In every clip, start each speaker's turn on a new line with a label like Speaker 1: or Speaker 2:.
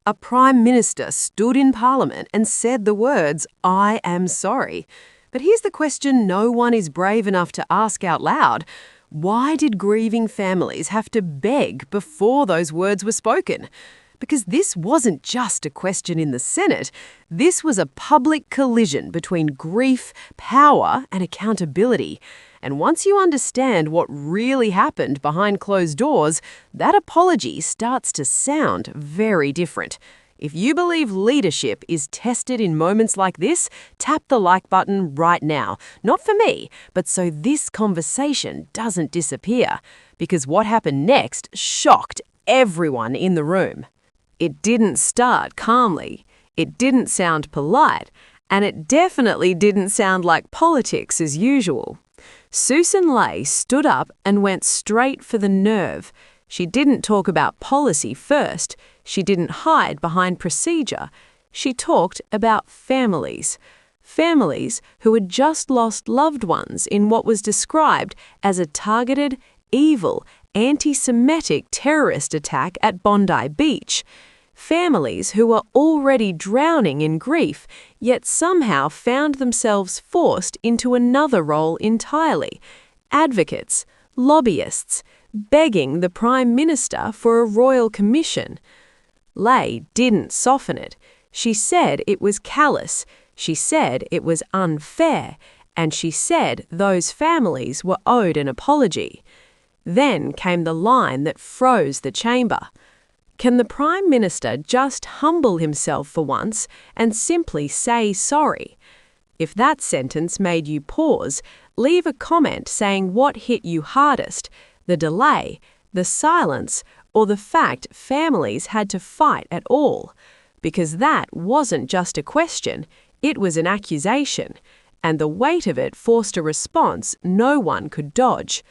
Speaker 1: A Prime Minister stood in Parliament and said the words, "I am sorry." But here's the question no one is brave enough to ask out loud. Why did grieving families have to beg before those words were spoken? Because this wasn't just a question in the Senate. This was a public collision between grief, power, and accountability. And once you understand what really happened behind closed doors, that apology starts to sound very different. If you believe leadership is tested in moments like this, tap the like button right now. Not for me, but so this conversation doesn't disappear. Because what happened next shocked everyone in the room. It didn't start calmly, it didn't sound polite, and it definitely didn't sound like politics as usual. Sussan Ley stood up and went straight for the nerve. She didn't talk about policy first. She didn't hide behind procedure. She talked about families. Families who had just lost loved ones in what was described as a targeted, evil, anti-Semitic terrorist attack at Bondi Beach. Families who were already drowning in grief, yet somehow found themselves forced into another role entirely. Advocates, lobbyists, begging the Prime Minister for a royal commission. Ley didn't soften it. She said it was callous. She said it was unfair. And she said those families were owed an apology. Then came the line that froze the chamber. Can the Prime Minister just humble himself for once and simply say sorry? If that sentence made you pause, leave a comment saying what hit you hardest, the delay, the silence, or the fact families had to fight at all. Because that wasn't just a question, it was an accusation, and the weight of it forced a response no one could dodge.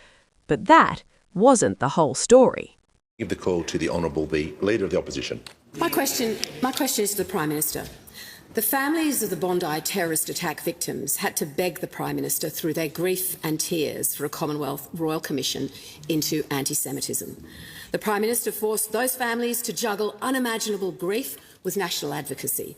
Speaker 1: But that wasn't the whole story.
Speaker 2: Give the call to the Honourable the Leader of the Opposition.
Speaker 3: My question is to the Prime Minister. The families of the Bondi terrorist attack victims had to beg the Prime Minister through their grief and tears for a Commonwealth Royal Commission into anti-Semitism. The Prime Minister forced those families to juggle unimaginable grief with national advocacy.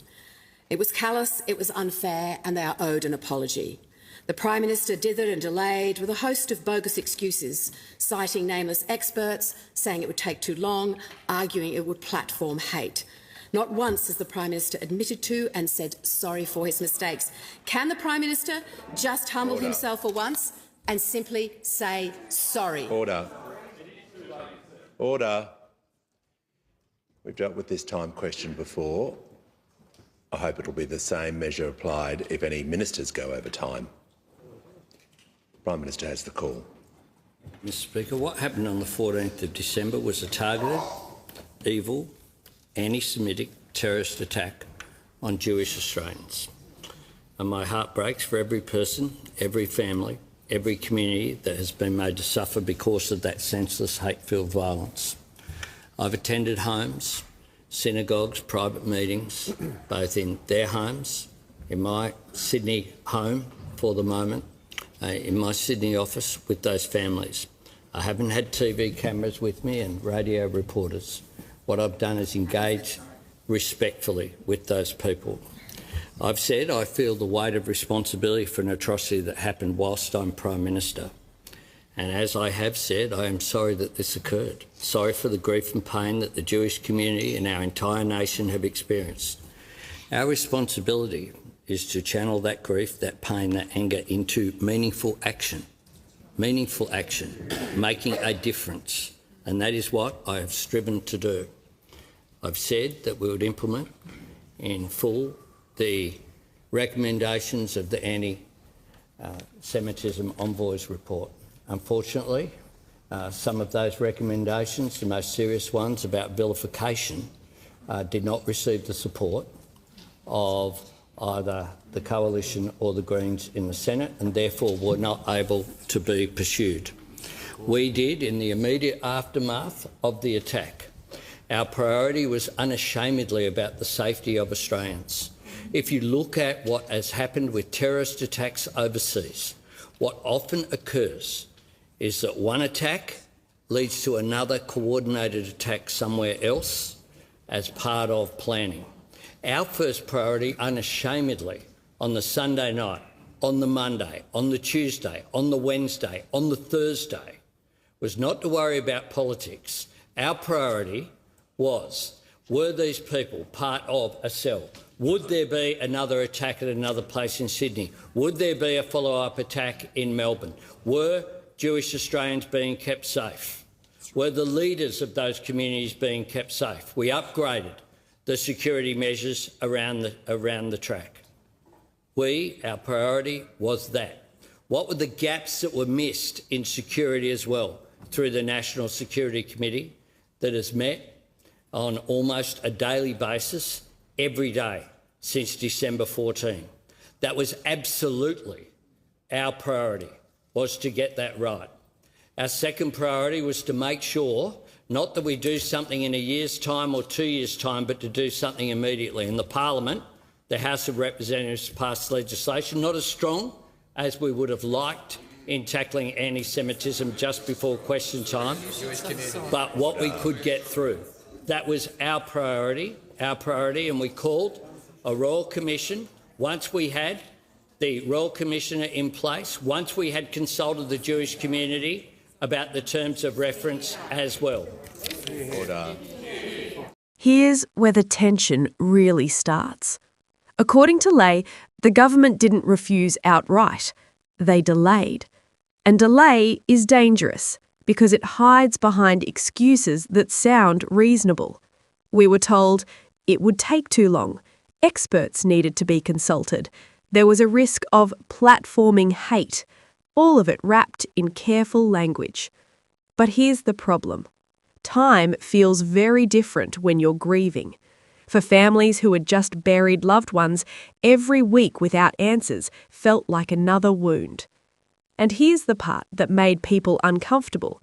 Speaker 3: It was callous, it was unfair, and they are owed an apology. The Prime Minister dithered and delayed with a host of bogus excuses, citing nameless experts, saying it would take too long, arguing it would platform hate. Not once has the Prime Minister admitted to and said sorry for his mistakes. Can the Prime Minister just humble himself for once and simply say sorry?
Speaker 2: Order. Order. We've dealt with this time question before. I hope it'll be the same measure applied if any ministers go over time. Prime Minister has the call.
Speaker 4: Mr Speaker, what happened on the 14th of December was a targeted, evil, anti-Semitic terrorist attack on Jewish Australians. And my heart breaks for every person, every family, every community that has been made to suffer because of that senseless, hate-filled violence. I've attended homes, synagogues, private meetings, both in their homes, in my Sydney home for the moment, in my Sydney office with those families. I haven't had TV cameras with me and radio reporters. What I've done is engage respectfully with those people. I've said I feel the weight of responsibility for an atrocity that happened whilst I'm Prime Minister. And as I have said, I am sorry that this occurred. Sorry for the grief and pain that the Jewish community and our entire nation have experienced. Our responsibility is to channel that grief, that pain, that anger into meaningful action, making a difference. And that is what I have striven to do. I've said that we would implement in full the recommendations of the Anti-Semitism Envoy's report. Unfortunately, some of those recommendations, the most serious ones about vilification, did not receive the support of either the Coalition or the Greens in the Senate and therefore were not able to be pursued. We did, in the immediate aftermath of the attack, our priority was unashamedly about the safety of Australians. If you look at what has happened with terrorist attacks overseas, what often occurs is that one attack leads to another coordinated attack somewhere else, as part of planning. Our first priority, unashamedly, on the Sunday night, on the Monday, on the Tuesday, on the Wednesday, on the Thursday, was not to worry about politics. Our priority was, were these people part of a cell? Would there be another attack at another place in Sydney? Would there be a follow-up attack in Melbourne? Were Jewish Australians being kept safe? Were the leaders of those communities being kept safe? We upgraded the security measures around the track. Our priority was that. What were the gaps that were missed in security as well through the National Security Committee that has met on almost a daily basis every day since December 14? That was absolutely our priority, was to get that right. Our second priority was to make sure, not that we do something in a year's time or 2 years' time, but to do something immediately. And the Parliament, the House of Representatives, passed legislation, not as strong as we would have liked in tackling anti-Semitism just before question time, but what we could get through. That was our priority, and we called a Royal Commission. Once we had the Royal Commissioner in place, once we had consulted the Jewish community about the terms of reference as well.
Speaker 2: Order.
Speaker 1: Here's where the tension really starts. According to Ley, the government didn't refuse outright. They delayed. And delay is dangerous because it hides behind excuses that sound reasonable. We were told it would take too long. Experts needed to be consulted. There was a risk of platforming hate, all of it wrapped in careful language. But here's the problem. Time feels very different when you're grieving. For families who had just buried loved ones, every week without answers felt like another wound. And here's the part that made people uncomfortable.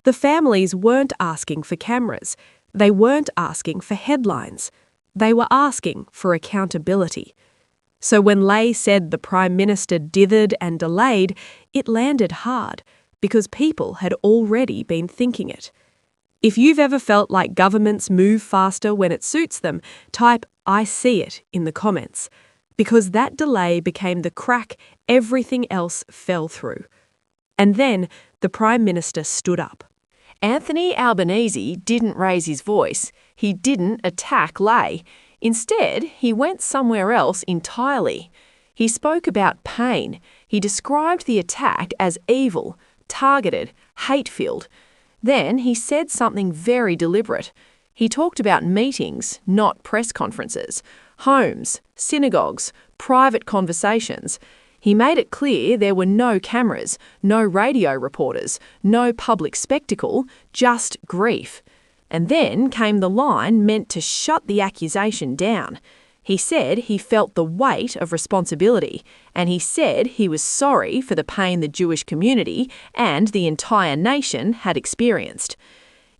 Speaker 1: The families weren't asking for cameras. They weren't asking for headlines. They were asking for accountability. So when Ley said the Prime Minister dithered and delayed, it landed hard because people had already been thinking it. If you've ever felt like governments move faster when it suits them, type "I see it" in the comments, because that delay became the crack everything else fell through. And then the Prime Minister stood up. Anthony Albanese didn't raise his voice. He didn't attack Ley. Instead, he went somewhere else entirely. He spoke about pain. He described the attack as evil, targeted, hate-filled. Then he said something very deliberate. He talked about meetings, not press conferences, homes, synagogues, private conversations. He made it clear there were no cameras, no radio reporters, no public spectacle, just grief. And then came the line meant to shut the accusation down. He said he felt the weight of responsibility, and he said he was sorry for the pain the Jewish community and the entire nation had experienced.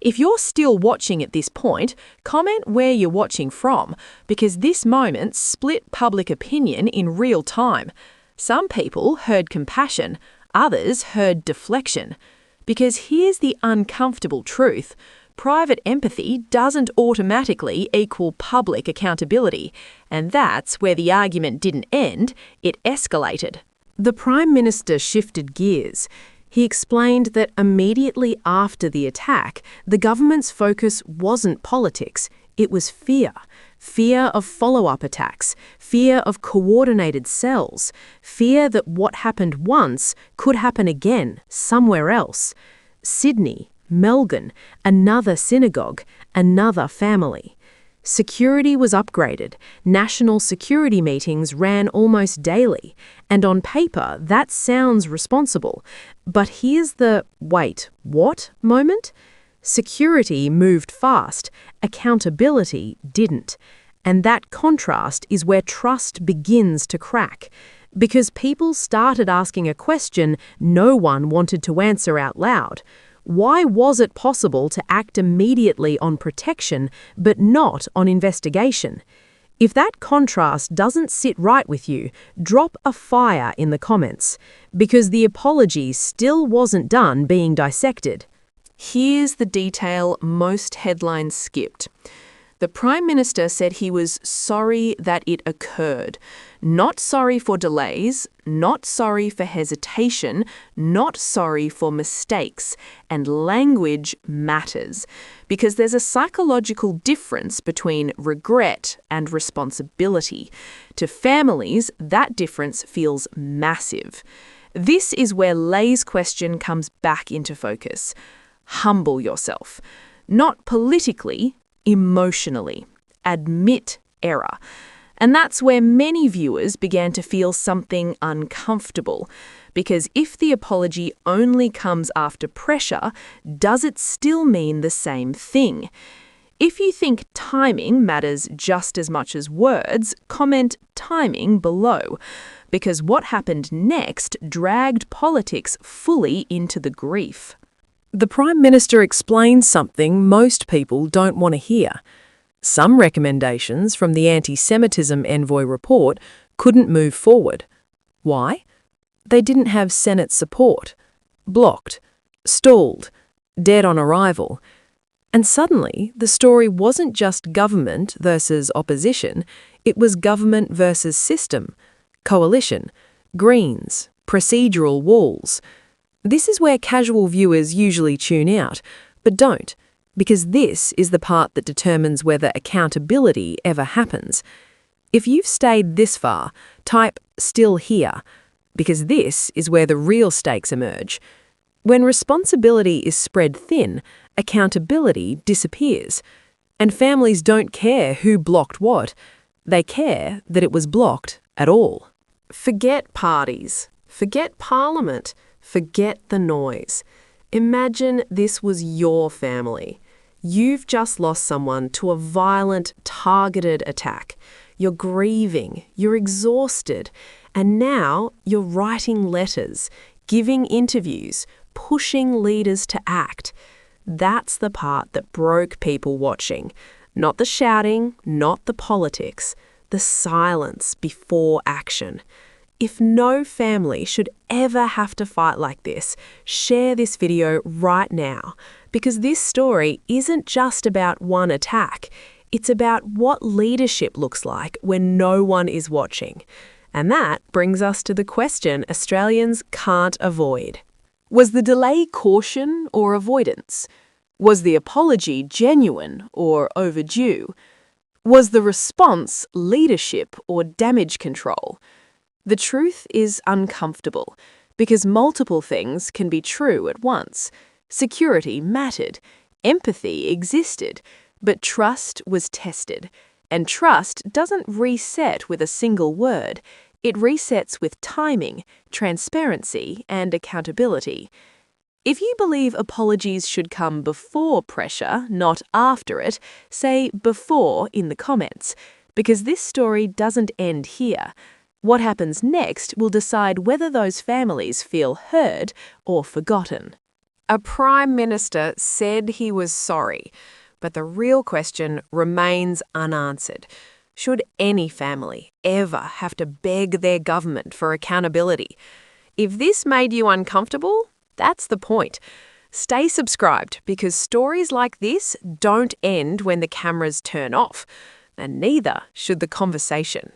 Speaker 1: If you're still watching at this point, comment where you're watching from, because this moment split public opinion in real time. Some people heard compassion, others heard deflection. Because here's the uncomfortable truth. Private empathy doesn't automatically equal public accountability, and that's where the argument didn't end, it escalated. The Prime Minister shifted gears. He explained that immediately after the attack, the government's focus wasn't politics, it was fear. Fear of follow-up attacks, fear of coordinated cells, fear that what happened once could happen again, somewhere else. Sydney, Melbourne, another synagogue, another family. Security was upgraded. National security meetings ran almost daily. And on paper, that sounds responsible. But here's the "wait, what?" moment. Security moved fast. Accountability didn't. And that contrast is where trust begins to crack. Because people started asking a question no one wanted to answer out loud. Why was it possible to act immediately on protection but not on investigation? If that contrast doesn't sit right with you, drop a fire in the comments, because the apology still wasn't done being dissected. Here's the detail most headlines skipped.
Speaker 5: The Prime Minister said he was sorry that it occurred. Not sorry for delays, not sorry for hesitation, not sorry for mistakes. And language matters, because there's a psychological difference between regret and responsibility. To families, that difference feels massive. This is where Ley's question comes back into focus. Humble yourself. Not politically, emotionally. Admit error. And that's where many viewers began to feel something uncomfortable. Because if the apology only comes after pressure, does it still mean the same thing? If you think timing matters just as much as words, comment timing below. Because what happened next dragged politics fully into the grief.
Speaker 1: The Prime Minister explains something most people don't want to hear. Some recommendations from the anti-Semitism envoy report couldn't move forward. Why? They didn't have Senate support. Blocked. Stalled. Dead on arrival. And suddenly, the story wasn't just government versus opposition, it was government versus system, coalition, Greens, procedural walls. This is where casual viewers usually tune out, but don't, because this is the part that determines whether accountability ever happens. If you've stayed this far, type "still here," because this is where the real stakes emerge. When responsibility is spread thin, accountability disappears. And families don't care who blocked what. They care that it was blocked at all.
Speaker 5: Forget parties. Forget Parliament. Forget the noise. Imagine this was your family. You've just lost someone to a violent, targeted attack. You're grieving, you're exhausted, and now you're writing letters, giving interviews, pushing leaders to act. That's the part that broke people watching. Not the shouting, not the politics, the silence before action. If no family should ever have to fight like this, share this video right now, because this story isn't just about one attack. It's about what leadership looks like when no one is watching. And that brings us to the question Australians can't avoid. Was the delay caution or avoidance? Was the apology genuine or overdue? Was the response leadership or damage control? The truth is uncomfortable, because multiple things can be true at once. Security mattered, empathy existed, but trust was tested. And trust doesn't reset with a single word. It resets with timing, transparency, and accountability. If you believe apologies should come before pressure, not after it, say before in the comments, because this story doesn't end here. What happens next will decide whether those families feel heard or forgotten. A Prime Minister said he was sorry, but the real question remains unanswered. Should any family ever have to beg their government for accountability? If this made you uncomfortable, that's the point. Stay subscribed, because stories like this don't end when the cameras turn off, and neither should the conversation.